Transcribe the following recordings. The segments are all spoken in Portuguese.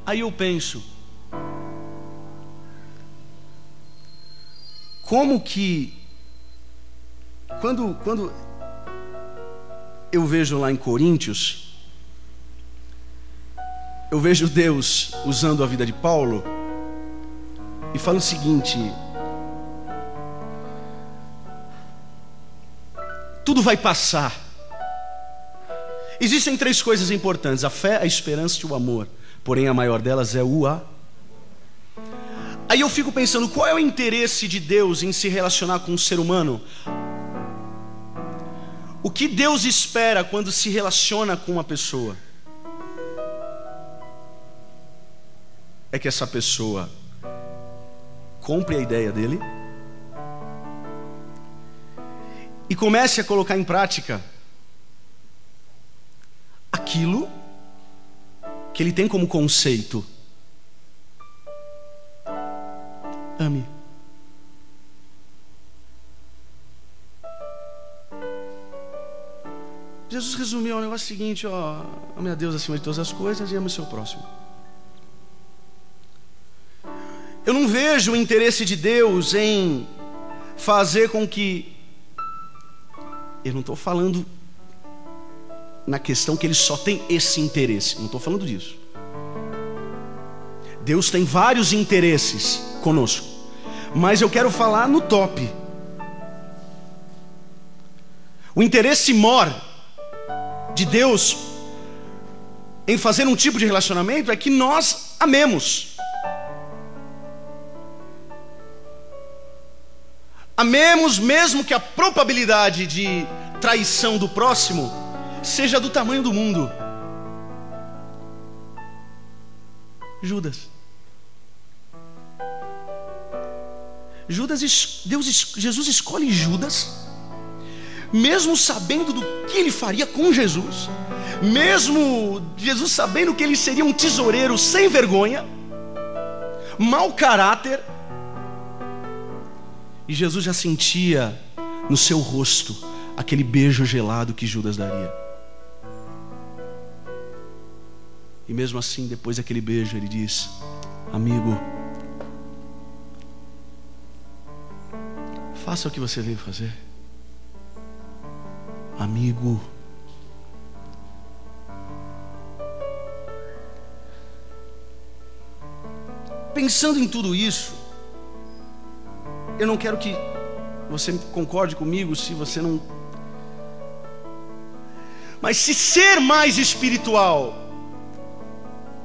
Aí eu penso, como que quando eu vejo lá em Coríntios, eu vejo Deus usando a vida de Paulo e fala o seguinte: tudo vai passar. Existem 3 coisas importantes: a fé, a esperança e o amor. Porém a maior delas é o amor. Aí eu fico pensando, qual é o interesse de Deus em se relacionar com o ser humano? O que Deus espera quando se relaciona com uma pessoa? É que essa pessoa compre a ideia dele e comece a colocar em prática aquilo que ele tem como conceito. Ame. Jesus resumiu o negócio seguinte, ó: ame a Deus acima de todas as coisas e ame o seu próximo. Eu não vejo o interesse de Deus em fazer com que... Eu não estou falando na questão que ele só tem esse interesse, não estou falando disso. Deus tem vários interesses conosco, mas eu quero falar no top. O interesse maior de Deus em fazer um tipo de relacionamento é que nós amemos. Amemos mesmo que a probabilidade de traição do próximo seja do tamanho do mundo. Jesus escolhe Judas, mesmo sabendo do que ele faria com Jesus, mesmo Jesus sabendo que ele seria um tesoureiro sem vergonha, mau caráter, e Jesus já sentia no seu rosto aquele beijo gelado que Judas daria. E mesmo assim, depois daquele beijo, ele diz: amigo, faça o que você veio fazer. Amigo. Pensando em tudo isso, eu não quero que você concorde comigo se você não... Mas se ser mais espiritual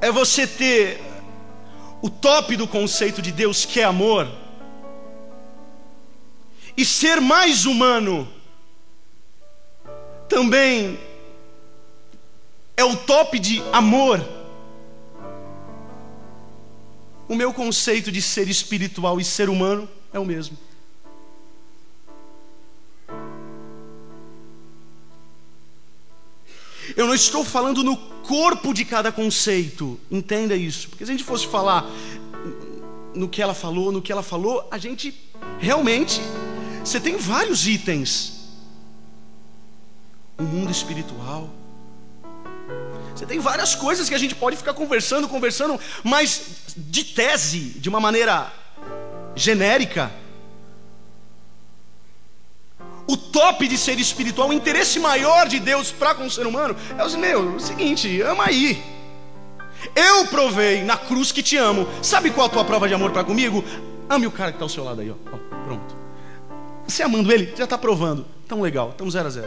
é você ter o top do conceito de Deus, que é amor, e ser mais humano também é o top de amor, o meu conceito de ser espiritual e ser humano é o mesmo. Eu não estou falando no corpo de cada conceito, entenda isso, porque se a gente fosse falar no que ela falou, a gente realmente, você tem vários itens. O mundo espiritual, você tem várias coisas que a gente pode ficar conversando, mas de tese, de uma maneira genérica. O top de ser espiritual, o interesse maior de Deus para com o ser humano é o seguinte: ama aí. Eu provei na cruz que te amo. Sabe qual a tua prova de amor para comigo? Ame o cara que está ao seu lado aí, ó. Pronto. Você amando ele, já está provando. Tão legal, estamos 0-0.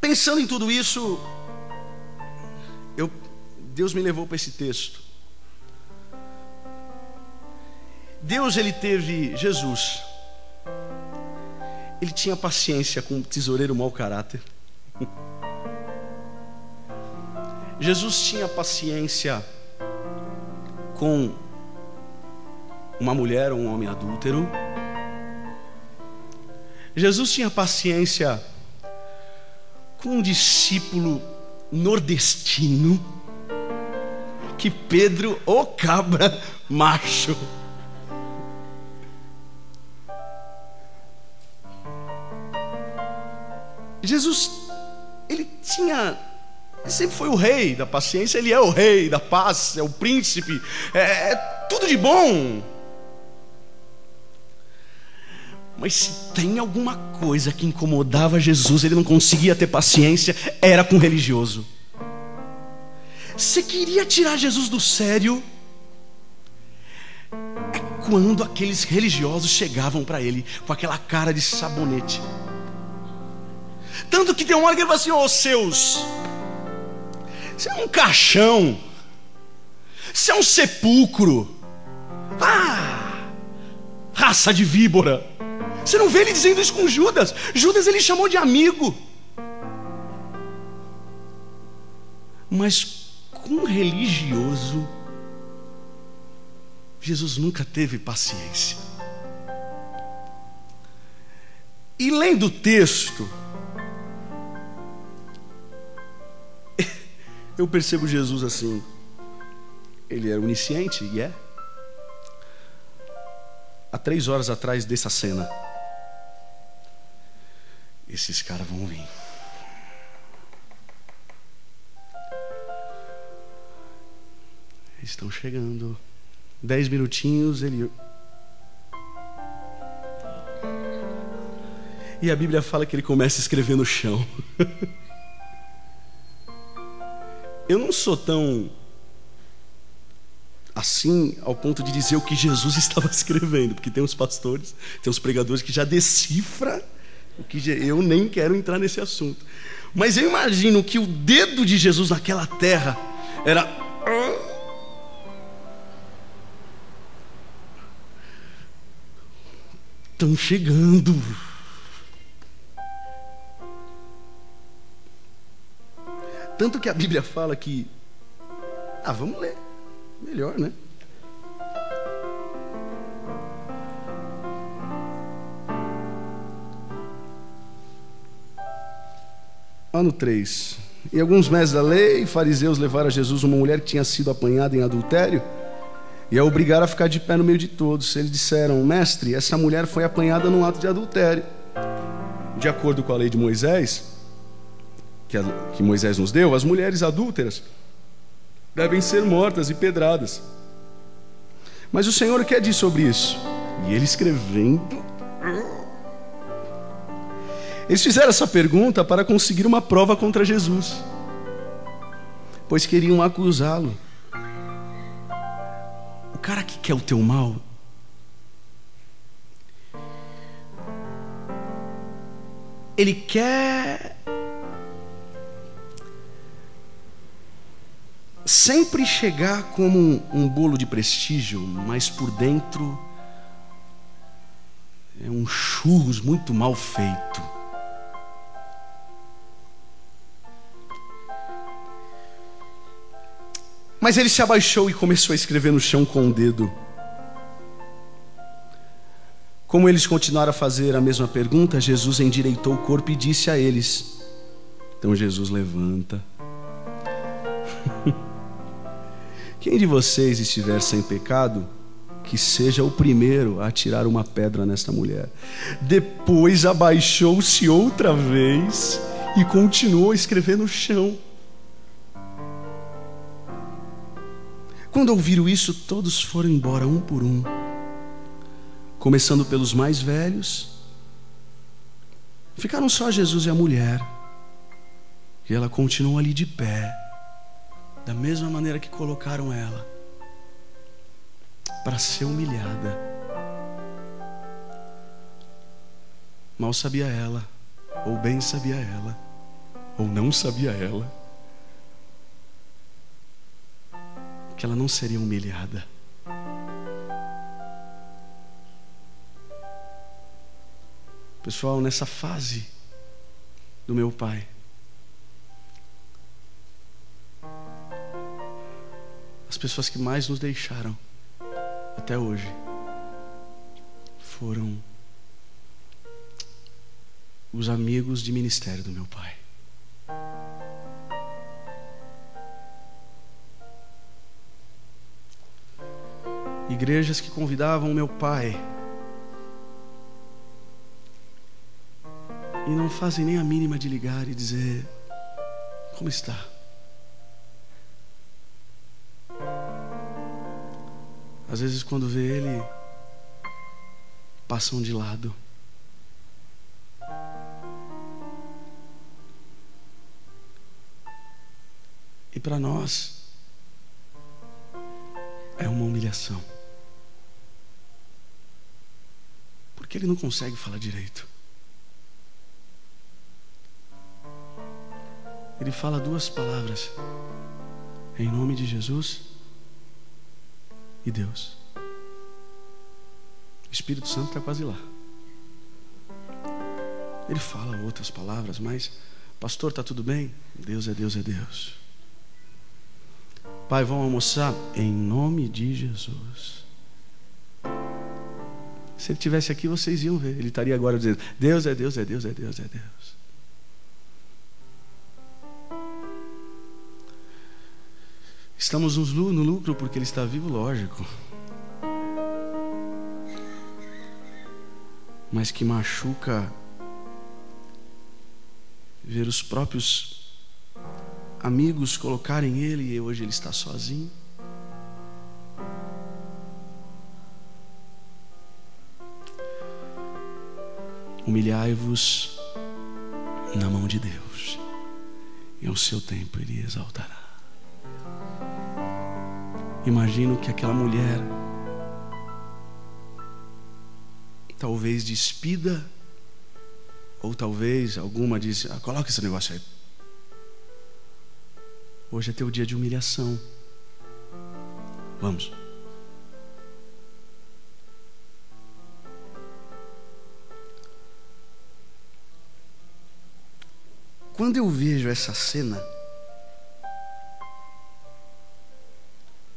Pensando em tudo isso, Deus me levou para esse texto. Jesus, ele tinha paciência com o tesoureiro mau caráter. Jesus tinha paciência com uma mulher ou um homem adúltero. Jesus tinha paciência com um discípulo nordestino, que Pedro, ô cabra macho. Jesus, ele sempre foi o rei da paciência, ele é o rei da paz, é o príncipe, é tudo de bom. Mas se tem alguma coisa que incomodava Jesus, ele não conseguia ter paciência, era com o religioso. Você queria tirar Jesus do sério, é quando aqueles religiosos chegavam para ele com aquela cara de sabonete. Tanto que tem uma hora que ele fala assim: ô seus, você é um caixão, você é um sepulcro, raça de víbora. Você não vê ele dizendo isso com Judas? Judas ele chamou de amigo. Mas com religioso, Jesus nunca teve paciência. E lendo o texto, eu percebo Jesus assim. Ele era onisciente, e é. Há 3 horas atrás dessa cena, esses caras vão vir. Eles estão chegando. 10 minutinhos, ele... E a Bíblia fala que ele começa a escrever no chão. Eu não sou tão assim ao ponto de dizer o que Jesus estava escrevendo, porque tem uns pastores, tem uns pregadores que já decifram o que eu nem quero entrar nesse assunto. Mas eu imagino que o dedo de Jesus naquela terra era... Estão chegando. Tanto que a Bíblia fala que... vamos ler. Melhor, né? Ano 3. E alguns mestres da lei e fariseus levaram a Jesus uma mulher que tinha sido apanhada em adultério e a obrigaram a ficar de pé no meio de todos. Eles disseram: mestre, essa mulher foi apanhada num ato de adultério. De acordo com a lei de Moisés, que Moisés nos deu, as mulheres adúlteras devem ser mortas e pedradas. Mas o Senhor o que diz sobre isso? E ele escrevendo... Eles fizeram essa pergunta para conseguir uma prova contra Jesus, pois queriam acusá-lo. O cara que quer o teu mal, ele quer sempre chegar como um bolo de prestígio, mas por dentro é um churros muito mal feito. Mas ele se abaixou e começou a escrever no chão com o dedo. Como eles continuaram a fazer a mesma pergunta, Jesus endireitou o corpo e disse a eles. Então Jesus levanta. Quem de vocês estiver sem pecado, que seja o primeiro a atirar uma pedra nesta mulher. Depois abaixou-se outra vez e continuou a escrever no chão. Quando ouviram isso, todos foram embora um por um, começando pelos mais velhos. Ficaram só Jesus e a mulher, e ela continuou ali de pé, da mesma maneira que colocaram ela, para ser humilhada. Mal sabia ela, ou bem sabia ela, ou não sabia ela, que ela não seria humilhada. Pessoal, nessa fase do meu pai, as pessoas que mais nos deixaram até hoje foram os amigos de ministério do meu pai. Igrejas que convidavam meu pai, e e não fazem nem a mínima de ligar e dizer: como está? Às vezes, quando vê ele, passam de lado. E para nós é uma humilhação, porque ele não consegue falar direito. Ele fala 2 palavras: em nome de Jesus e Deus. O Espírito Santo está quase lá. Ele fala outras palavras, mas: pastor, está tudo bem? Deus é Deus, é Deus. Pai, vamos almoçar? Em nome de Jesus. Se ele estivesse aqui, vocês iam ver. Ele estaria agora dizendo: Deus é Deus, é Deus, é Deus, é Deus. Estamos no lucro porque ele está vivo, lógico. Mas que machuca ver os próprios amigos colocarem ele e hoje ele está sozinho. Humilhai-vos na mão de Deus, e ao seu tempo ele exaltará. Imagino que aquela mulher, talvez despida, ou talvez alguma disse: coloca esse negócio aí. Hoje é teu dia de humilhação. Vamos. Quando eu vejo essa cena,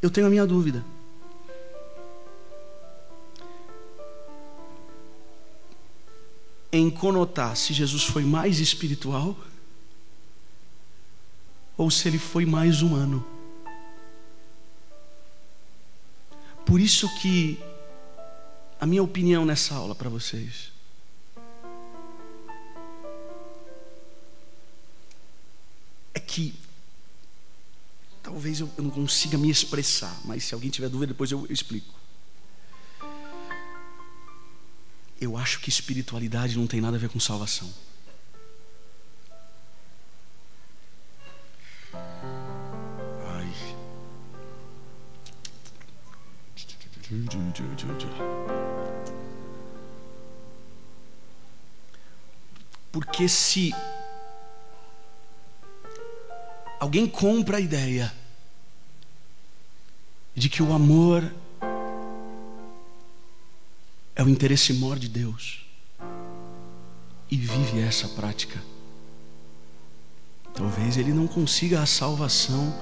eu tenho a minha dúvida. Em conotar se Jesus foi mais espiritual ou se ele foi mais humano. Por isso que a minha opinião nessa aula para vocês é que talvez eu não consiga me expressar, mas se alguém tiver dúvida, depois eu explico. Eu acho que espiritualidade não tem nada a ver com salvação. Ai. Porque se alguém compra a ideia de que o amor é o interesse maior de Deus e vive essa prática, talvez ele não consiga a salvação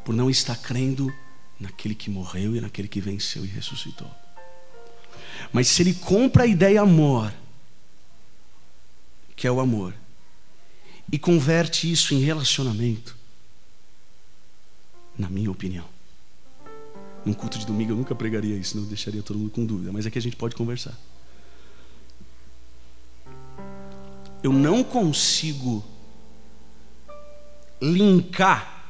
por não estar crendo naquele que morreu e naquele que venceu e ressuscitou. Mas se ele compra a ideia amor, que é o amor, e converte isso em relacionamento, na minha opinião, num culto de domingo eu nunca pregaria isso, não deixaria todo mundo com dúvida, mas aqui a gente pode conversar. Eu não consigo linkar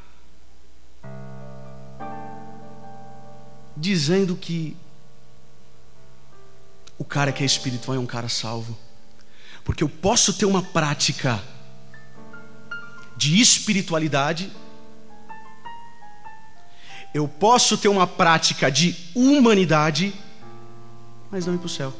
dizendo que o cara que é espiritual é um cara salvo, porque eu posso ter uma prática de espiritualidade, eu posso ter uma prática de humanidade, mas não ir para o céu.